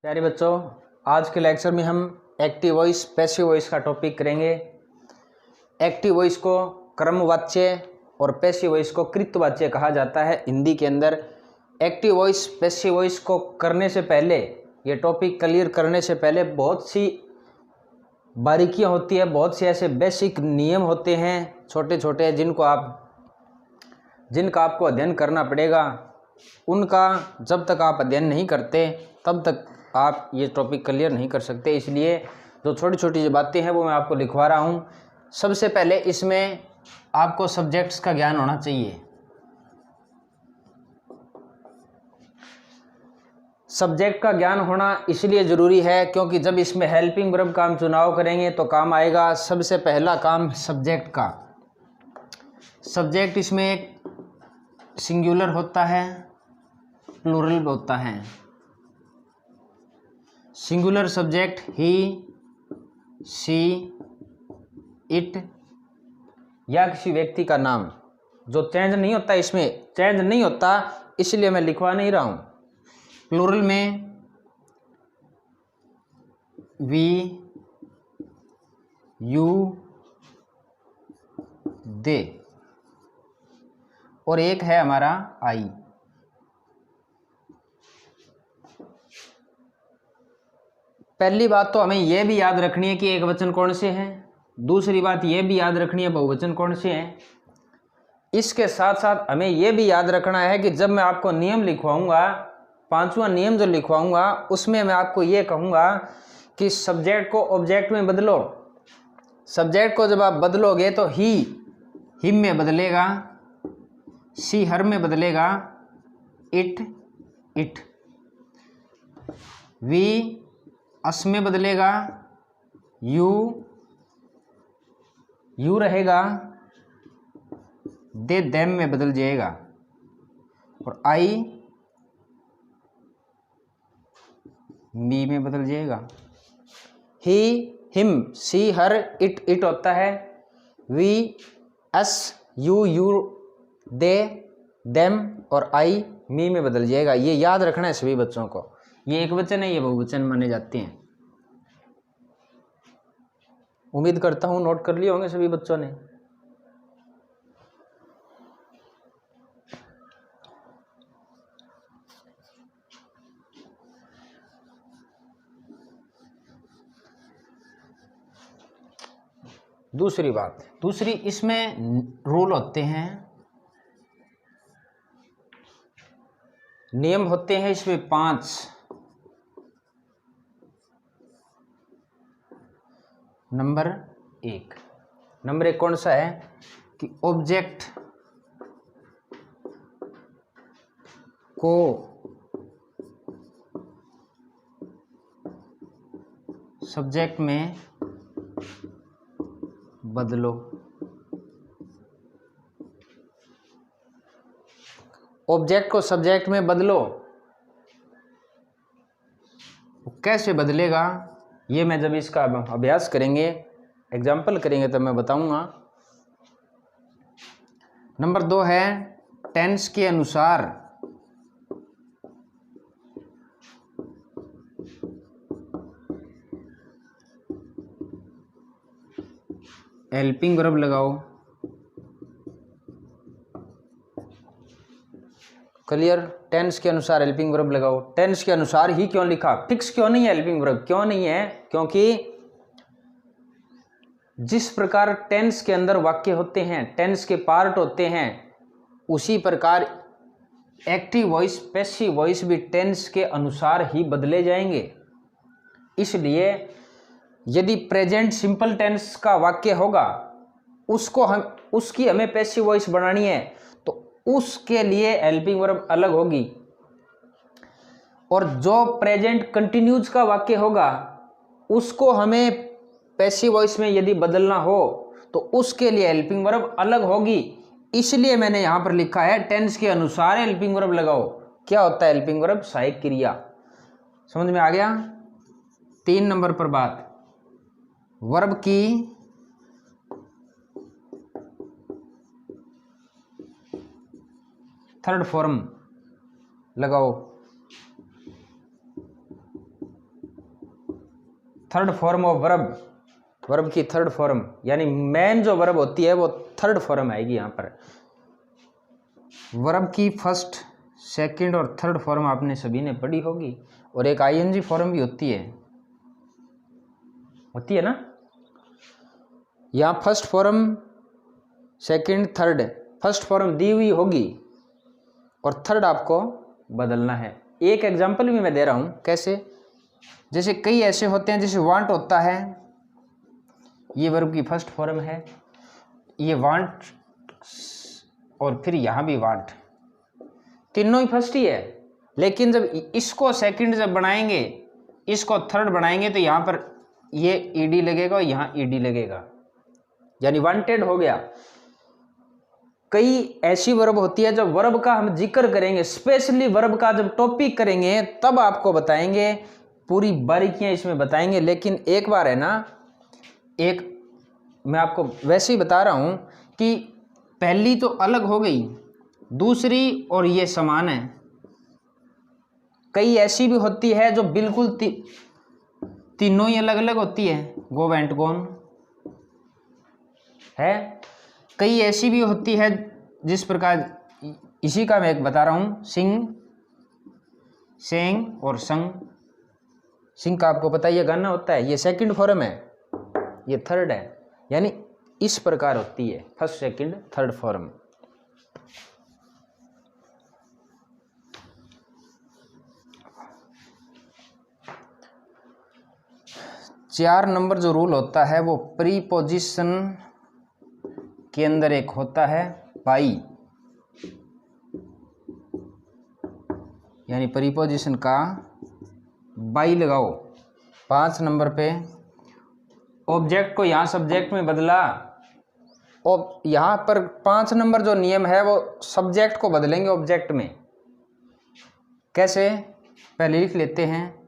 प्यारे बच्चों, आज के लेक्चर में हम एक्टिव वॉइस पैसिव वॉइस का टॉपिक करेंगे। एक्टिव वॉइस को क्रमवाच्य और पैसिव वॉइस को कृतवाच्य कहा जाता है हिंदी के अंदर। एक्टिव वॉइस पैसिव वॉइस को करने से पहले, ये टॉपिक क्लियर करने से पहले बहुत सी बारीकियां होती है, बहुत से ऐसे बेसिक नियम होते हैं छोटे छोटे जिनका आपको अध्ययन करना पड़ेगा। उनका जब तक आप अध्ययन नहीं करते तब तक आप ये टॉपिक क्लियर नहीं कर सकते। इसलिए जो छोटी छोटी जो बातें हैं वो मैं आपको लिखवा रहा हूँ। सबसे पहले इसमें आपको सब्जेक्ट्स का ज्ञान होना चाहिए। सब्जेक्ट का ज्ञान होना इसलिए ज़रूरी है क्योंकि जब इसमें हेल्पिंग वर्ब का हम चुनाव करेंगे तो काम आएगा। सबसे पहला काम सब्जेक्ट का। सब्जेक्ट इसमें एक सिंगुलर होता है, प्लूरल होता है। Singular subject he, she, it या किसी व्यक्ति का नाम जो चेंज नहीं होता, इसमें चेंज नहीं होता इसलिए मैं लिखवा नहीं रहा हूं। प्लूरल में वी, यू, दे और एक है हमारा आई। पहली बात तो हमें यह भी याद रखनी है कि एक वचन कौन से हैं। दूसरी बात यह भी याद रखनी है बहुवचन कौन से हैं। इसके साथ साथ हमें यह भी याद रखना है कि जब मैं आपको नियम लिखवाऊंगा, पांचवा नियम जो लिखवाऊंगा, उसमें मैं आपको यह कहूंगा कि सब्जेक्ट को ऑब्जेक्ट में बदलो। सब्जेक्ट को जब आप बदलोगे तो ही हिम में बदलेगा, सी हर में बदलेगा, इट इट, वी अस में बदलेगा, यू यू रहेगा, दे देम में बदल जाएगा और आई मी में बदल जाएगा। He him, she her, it it होता है, we us, you they them और आई मी में बदल जाएगा। ये याद रखना है सभी बच्चों को। ये एक वचन है, ये बहुवचन माने जाते हैं। उम्मीद करता हूं नोट कर लिए होंगे सभी बच्चों ने। दूसरी बात, दूसरी इसमें रूल होते हैं, नियम होते हैं इसमें 5। नंबर एक कौन सा है कि ऑब्जेक्ट को सब्जेक्ट में बदलो। ऑब्जेक्ट को सब्जेक्ट में बदलो। कैसे बदलेगा ये मैं जब इसका अभ्यास करेंगे, एग्जाम्पल करेंगे तब मैं बताऊंगा। नंबर 2 है टेंस के अनुसार हेल्पिंग वर्ब लगाओ। क्लियर? टेंस के अनुसार हेल्पिंग वर्ब लगाओ। टेंस के अनुसार ही क्यों लिखा? फिक्स क्यों नहीं है हेल्पिंग वर्ब? क्यों नहीं है? क्योंकि जिस प्रकार टेंस के अंदर वाक्य होते हैं, टेंस के पार्ट होते हैं, उसी प्रकार एक्टिव वॉइस पैसिव वॉइस भी टेंस के अनुसार ही बदले जाएंगे। इसलिए यदि प्रेजेंट सिंपल टेंस का वाक्य होगा, उसकी हमें पैसिव वॉइस बनानी है तो उसके लिए हेल्पिंग वर्ब अलग होगी। और जो प्रेजेंट कंटिन्यूज का वाक्य होगा उसको हमें पैसिव वॉइस में यदि बदलना हो तो उसके लिए हेल्पिंग वर्ब अलग होगी। इसलिए मैंने यहां पर लिखा है टेंस के अनुसार हेल्पिंग वर्ब लगाओ। क्या होता है हेल्पिंग वर्ब? सहायक क्रिया। समझ में आ गया? 3 नंबर पर बात, वर्ब की थर्ड फॉर्म लगाओ। Third form of verb, verb की थर्ड फॉर्म, यानी मेन जो वर्ब होती है वो थर्ड फॉर्म आएगी यहाँ पर। वर्ब की फर्स्ट, सेकंड और थर्ड फॉर्म आपने सभी ने पढ़ी होगी, और एक आईएनजी फॉर्म भी होती है ना। यहाँ first form, second, third, first form दी हुई होगी और थर्ड आपको बदलना है। एक एग्जांपल भी मैं दे रहा हूँ कैसे, जैसे कई ऐसे होते हैं, जैसे वांट होता है, ये वर्ब की फर्स्ट फॉर्म है, ये वांट और फिर यहाँ भी वांट, तीनों ही फर्स्ट ही है, लेकिन जब इसको सेकंड जब बनाएंगे, इसको थर्ड बनाएंगे, तो यहाँ पर ये ईडी लगेगा और यहाँ ईडी लगेगा, यानी वांटेड हो गया। कई ऐसी वर्ब होती है, जब वर्ब का हम जिक्र करेंगे, स्पेशली वर्ब का जब टॉपिक करेंगे, तब आपको बताएंगे, पूरी बारीकियां इसमें बताएंगे। लेकिन एक बार है ना, एक मैं आपको वैसे ही बता रहा हूं कि पहली तो अलग हो गई, दूसरी और ये समान है। कई ऐसी भी होती है जो बिल्कुल तीनों ही अलग अलग होती है, गो वेंट गोन है। कई ऐसी भी होती है जिस प्रकार, इसी का मैं एक बता रहा हूं, सिंग, सेंग और संग। सिंग का आपको पता है ये गाना होता है, ये सेकंड फॉर्म है, ये थर्ड है, यानी इस प्रकार होती है फर्स्ट, सेकंड, थर्ड फॉर्म। चार नंबर जो रूल होता है वो प्रीपोजिशन के अंदर एक होता है बाई, यानी प्रीपोजिशन का बाई लगाओ। 5 नंबर पे ऑब्जेक्ट को यहाँ सब्जेक्ट में बदला, और यहाँ पर 5 नंबर जो नियम है वो सब्जेक्ट को बदलेंगे ऑब्जेक्ट में। कैसे, पहले लिख लेते हैं,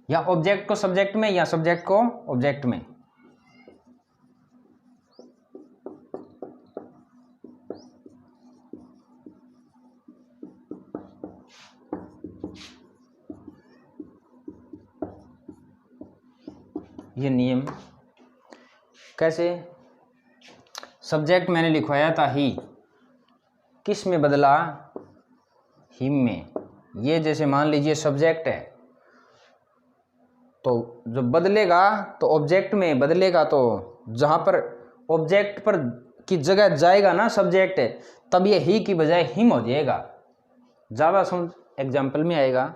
या ऑब्जेक्ट को सब्जेक्ट में या सब्जेक्ट को ऑब्जेक्ट में। ये नियम कैसे, सब्जेक्ट मैंने लिखवाया था ही, किस में बदला, हिम में। ये जैसे मान लीजिए सब्जेक्ट है, तो जो बदलेगा तो ऑब्जेक्ट में बदलेगा, तो जहाँ पर ऑब्जेक्ट पर की जगह जाएगा ना सब्जेक्ट, तब ये ही की बजाय हिम हो जाएगा। ज़्यादा समझ एग्जाम्पल में आएगा।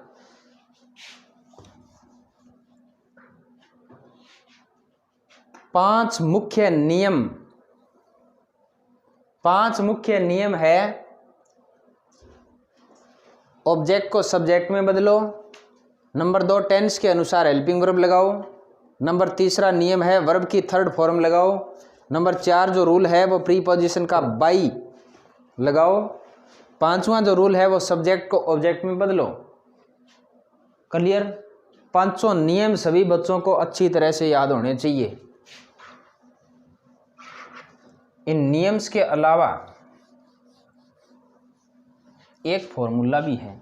पांच मुख्य नियम है। ऑब्जेक्ट को सब्जेक्ट में बदलो। नंबर 2, टेंस के अनुसार हेल्पिंग वर्ब लगाओ। नंबर 3 नियम है वर्ब की थर्ड फॉर्म लगाओ। नंबर 4 जो रूल है वो प्रीपोजिशन का बाई लगाओ। 5वां जो रूल है वो सब्जेक्ट को ऑब्जेक्ट में बदलो। क्लियर? 5 नियम सभी बच्चों को अच्छी तरह से याद होने चाहिए। इन नियम्स के अलावा एक फॉर्मूला भी है।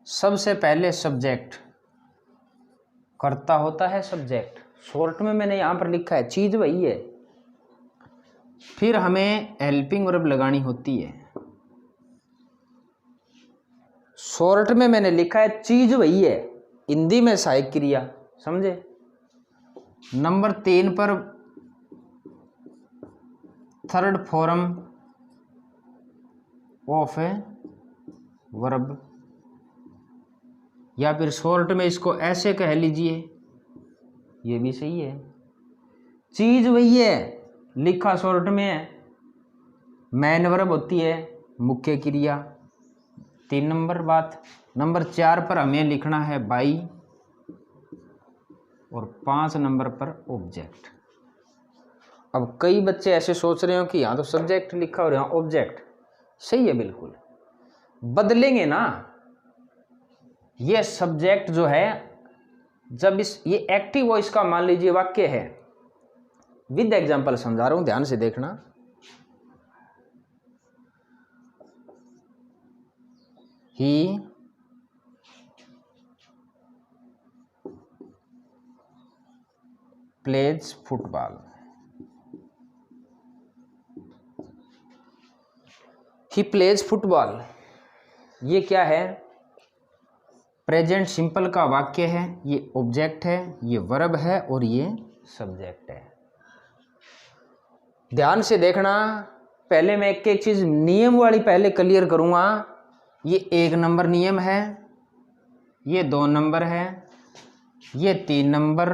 सबसे पहले सब्जेक्ट करता होता है सब्जेक्ट, शॉर्ट में मैंने यहां पर लिखा है, चीज वही है। फिर हमें हेल्पिंग वर्ब लगानी होती है। शॉर्ट में मैंने लिखा है चीज वही है, हिंदी में सहायक क्रिया, समझे? नंबर 3 पर थर्ड फॉर्म ऑफ वर्ब, या फिर शॉर्ट में इसको ऐसे कह लीजिए, ये भी सही है। चीज वही है, लिखा शॉर्ट में है। मेन वर्ब होती है मुख्य क्रिया। 3 नंबर बात। नंबर 4 पर हमें लिखना है बाई, और 5 नंबर पर ऑब्जेक्ट। अब कई बच्चे ऐसे सोच रहे हो कि यहाँ तो सब्जेक्ट लिखा और यहाँ ऑब्जेक्ट। सही है, बिल्कुल बदलेंगे ना। ये सब्जेक्ट जो है, जब ये एक्टिव वॉइस का मान लीजिए वाक्य है, विद एग्जाम्पल समझा रहा हूं, ध्यान से देखना। He plays football. He plays football, ये क्या है? प्रेजेंट सिंपल का वाक्य है, ये ऑब्जेक्ट है, ये वर्ब है और ये सब्जेक्ट है। ध्यान से देखना, पहले मैं एक एक चीज नियम वाली पहले क्लियर करूंगा। ये 1 नंबर नियम है, ये 2 नंबर है, ये 3 नंबर,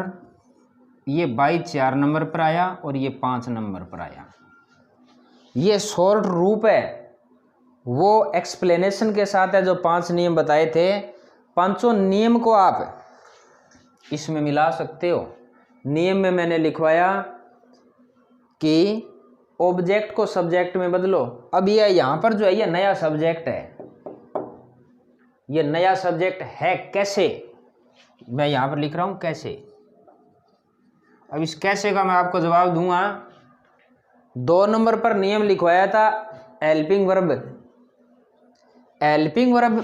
ये बाई 4 नंबर पर आया और ये 5 नंबर पर आया। ये शॉर्ट रूप है, वो एक्सप्लेनेशन के साथ है जो 5 नियम बताए थे। 5 नियम को आप इसमें मिला सकते हो। नियम में मैंने लिखवाया कि ऑब्जेक्ट को सब्जेक्ट में बदलो। अब ये यहाँ पर जो है ये नया सब्जेक्ट है, ये नया सब्जेक्ट है। कैसे? मैं यहाँ पर लिख रहा हूँ कैसे। अब इस कैसे का मैं आपको जवाब दूंगा। 2 नंबर पर नियम लिखवाया था हेल्पिंग वर्ब। हेल्पिंग वर्ब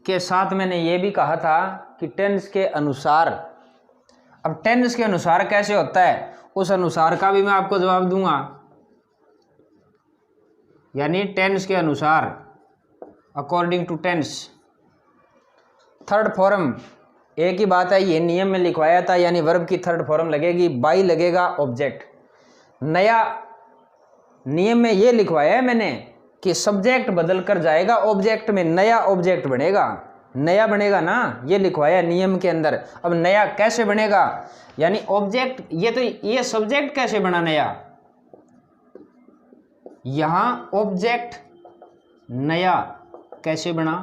के साथ मैंने ये भी कहा था कि टेंस के अनुसार। अब टेंस के अनुसार कैसे होता है, उस अनुसार का भी मैं आपको जवाब दूंगा। यानी टेंस के अनुसार, according to tense. Third form एक ही बात है, ये नियम में लिखवाया था, यानी वर्ब की थर्ड फॉर्म लगेगी, बाई लगेगा ऑब्जेक्ट। नया नियम में ये लिखवाया है मैंने कि सब्जेक्ट बदल कर जाएगा ऑब्जेक्ट में, नया ऑब्जेक्ट बनेगा। नया बनेगा ना, ये लिखवाया नियम के अंदर। अब नया कैसे बनेगा, यानी ऑब्जेक्ट, ये सब्जेक्ट कैसे बना नया? यहां ऑब्जेक्ट नया कैसे बना,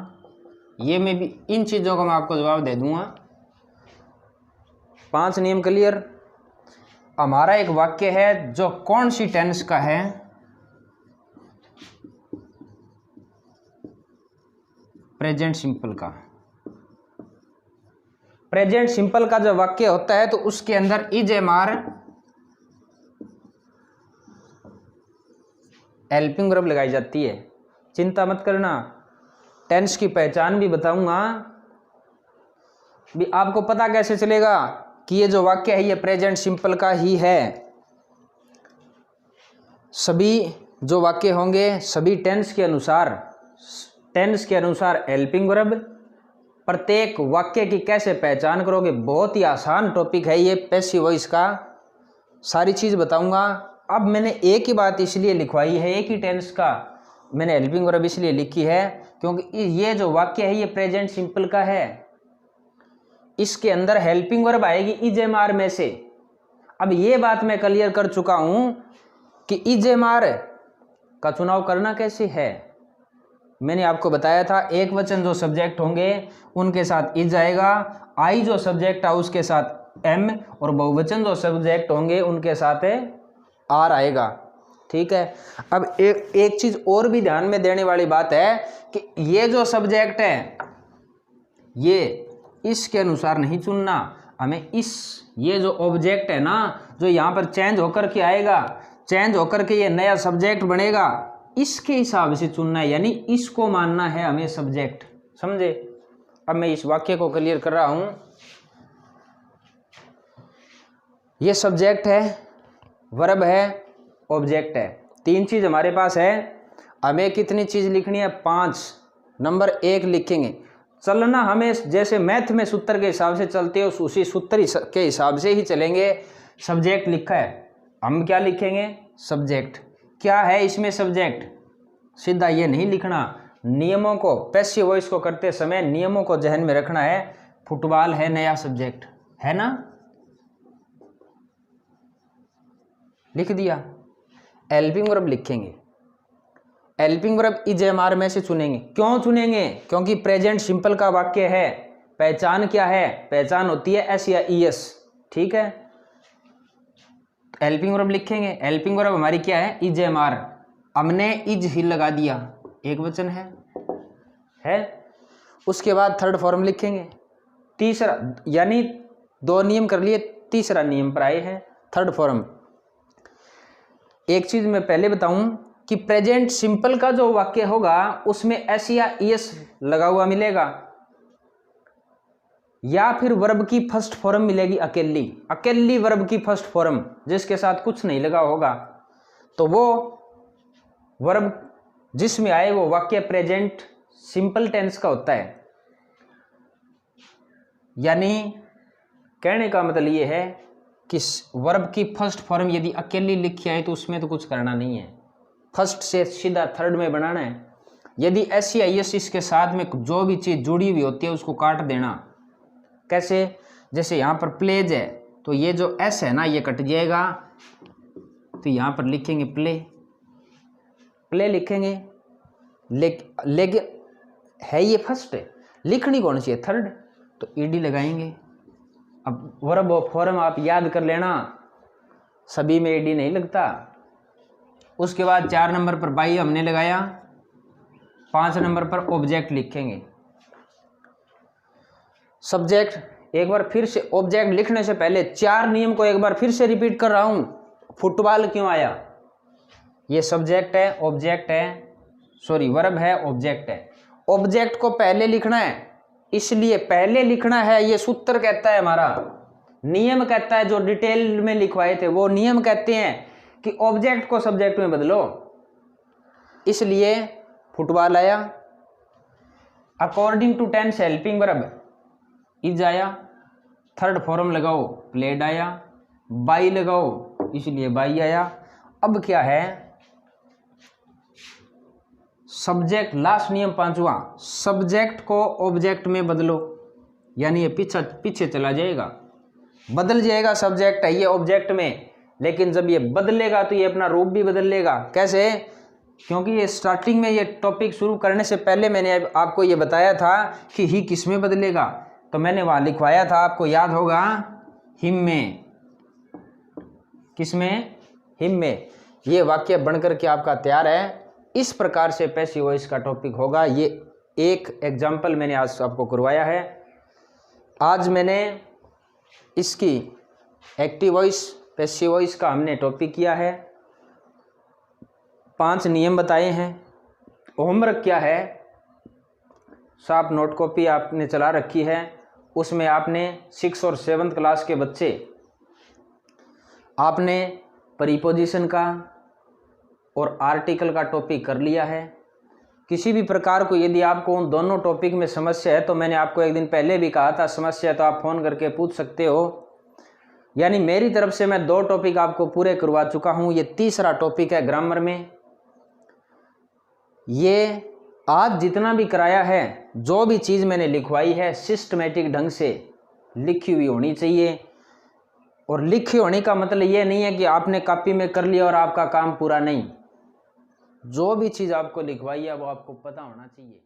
ये मैं भी इन चीजों का मैं आपको जवाब दे दूंगा। 5 नियम क्लियर। हमारा एक वाक्य है जो कौन सी टेंस का है? प्रेजेंट सिंपल का। प्रेजेंट सिंपल का जब वाक्य होता है तो उसके अंदर is am are helping verb लगाई जाती है। चिंता मत करना, टेंस की पहचान भी बताऊंगा। भी आपको पता कैसे चलेगा कि ये जो वाक्य है ये प्रेजेंट सिंपल का ही है? सभी जो वाक्य होंगे सभी टेंस के अनुसार हेल्पिंग वर्ब। प्रत्येक वाक्य की कैसे पहचान करोगे, बहुत ही आसान टॉपिक है ये पैसिव वॉइस का। सारी चीज़ बताऊंगा। अब मैंने एक ही बात इसलिए लिखवाई है, एक ही टेंस का मैंने हेल्पिंग वर्ब इसलिए लिखी है क्योंकि ये जो वाक्य है ये प्रेजेंट सिंपल का है। इसके अंदर हेल्पिंग वर्ब आएगी इज एम आर में से। अब ये बात मैं क्लियर कर चुका हूं कि इज एम आर का चुनाव करना कैसे है। मैंने आपको बताया था एक वचन जो सब्जेक्ट होंगे उनके साथ इज आएगा, आई जो सब्जेक्ट है उसके साथ एम, और बहुवचन जो सब्जेक्ट होंगे उनके साथ आर आएगा। ठीक है। अब एक चीज और भी ध्यान में देने वाली बात है कि ये जो सब्जेक्ट है ये इसके अनुसार नहीं चुनना हमें। ये जो ऑब्जेक्ट है ना जो यहाँ पर चेंज होकर के आएगा, चेंज होकर के ये नया सब्जेक्ट बनेगा, इसके हिसाब से चुनना है, यानी इसको मानना है हमें सब्जेक्ट। समझे? अब मैं इस वाक्य को क्लियर कर रहा हूं। ये सब्जेक्ट है, वर्ब है, ऑब्जेक्ट है। 3 चीज हमारे पास है। हमें कितनी चीज लिखनी है? 5। नंबर 1 लिखेंगे। चलना हमें जैसे मैथ में सूत्र के हिसाब से चलते हो उसी सूत्र के हिसाब से ही चलेंगे। सब्जेक्ट लिखा है, हम क्या लिखेंगे? सब्जेक्ट। क्या है इसमें सब्जेक्ट? सीधा ये नहीं लिखना, नियमों को, पैसिव वॉइस को करते समय नियमों को जहन में रखना है। फुटबॉल है नया सब्जेक्ट, है ना? लिख दिया। हेल्पिंग वर्ब लिखेंगे। Helping verb is am are में से चुनेंगे। क्यों चुनेंगे? क्योंकि प्रेजेंट सिंपल का वाक्य है। पहचान क्या है? पहचान होती है एस या ई एस। ठीक है। हेल्पिंग वर्ब लिखेंगे। हेल्पिंग वर्ब हमारी क्या है? Is am are. हमने इज ही लगा दिया, एक वचन है। उसके बाद थर्ड फॉर्म लिखेंगे। तीसरा, यानी 2 नियम कर लिए, तीसरा नियम पर आए हैं। Third form. एक चीज मैं पहले बताऊं कि प्रेजेंट सिंपल का जो वाक्य होगा उसमें एस या ईएस लगा हुआ मिलेगा, या फिर वर्ब की फर्स्ट फॉर्म मिलेगी अकेली, अकेली वर्ब की फर्स्ट फॉर्म जिसके साथ कुछ नहीं लगा होगा, तो वो वर्ब जिसमें आए वो वाक्य प्रेजेंट सिंपल टेंस का होता है। यानी कहने का मतलब ये है कि वर्ब की फर्स्ट फॉर्म यदि अकेली लिखी आए तो उसमें तो कुछ करना नहीं है, फर्स्ट से सीधा थर्ड में बनाना है। यदि एस या एस इसके साथ में जो भी चीज़ जुड़ी हुई होती है उसको काट देना। कैसे? जैसे यहाँ पर प्लेज है तो ये जो एस है ना ये कट जाएगा, तो यहाँ पर लिखेंगे प्ले, प्ले लिखेंगे, लेकिन है ये फर्स्ट है, लिखनी कौन सी है? थर्ड, तो ईडी लगाएंगे। अब वर्ब और फॉर्म आप याद कर लेना, सभी में ईडी नहीं लगता। उसके बाद 4 नंबर पर बाई हमने लगाया, 5 नंबर पर ऑब्जेक्ट लिखेंगे। सब्जेक्ट, एक बार फिर से ऑब्जेक्ट लिखने से पहले 4 नियम को एक बार फिर से रिपीट कर रहा हूं। फुटबॉल क्यों आया? ये सब्जेक्ट है, ऑब्जेक्ट है, सॉरी वर्ब है, ऑब्जेक्ट है। ऑब्जेक्ट को पहले लिखना है, इसलिए पहले लिखना है, ये सूत्र कहता है हमारा, नियम कहता है, जो डिटेल में लिखवाए थे वो नियम कहते हैं कि ऑब्जेक्ट को सब्जेक्ट में बदलो। इसलिए फुटबॉल आया। According to tense helping verb is आया, थर्ड फॉर्म लगाओ प्लेड आया, बाई लगाओ इसलिए बाई आया। अब क्या है? सब्जेक्ट, लास्ट नियम 5वां, सब्जेक्ट को ऑब्जेक्ट में बदलो, यानी ये पीछे चला जाएगा, बदल जाएगा। सब्जेक्ट है ये ऑब्जेक्ट में, लेकिन जब ये बदलेगा तो ये अपना रूप भी बदल लेगा। कैसे? क्योंकि ये स्टार्टिंग में ये टॉपिक शुरू करने से पहले मैंने आपको ये बताया था कि ही किस में बदलेगा, तो मैंने वहाँ लिखवाया था, आपको याद होगा, हिम में। किस में? हिम में। ये वाक्य बनकर के आपका तैयार है। इस प्रकार से पैसिव वॉइस का टॉपिक होगा। ये एक एग्जाम्पल मैंने आज आपको करवाया है। आज मैंने इसकी एक्टिव वॉइस, पैसिव वॉइस का हमने टॉपिक किया है, 5 नियम बताए हैं। होमवर्क क्या है? साफ नोट कॉपी आपने चला रखी है, उसमें आपने 6 और 7th क्लास के बच्चे आपने प्रीपोजिशन का और आर्टिकल का टॉपिक कर लिया है। किसी भी प्रकार को यदि आपको उन दोनों टॉपिक में समस्या है तो मैंने आपको एक दिन पहले भी कहा था, समस्या तो आप फ़ोन करके पूछ सकते हो। यानी मेरी तरफ से मैं 2 टॉपिक आपको पूरे करवा चुका हूँ। ये तीसरा टॉपिक है ग्रामर में। ये आज जितना भी कराया है, जो भी चीज़ मैंने लिखवाई है सिस्टमेटिक ढंग से लिखी हुई होनी चाहिए। और लिखे होने का मतलब ये नहीं है कि आपने कॉपी में कर लिया और आपका काम पूरा नहीं। जो भी चीज़ आपको लिखवाई है वो आपको पता होना चाहिए।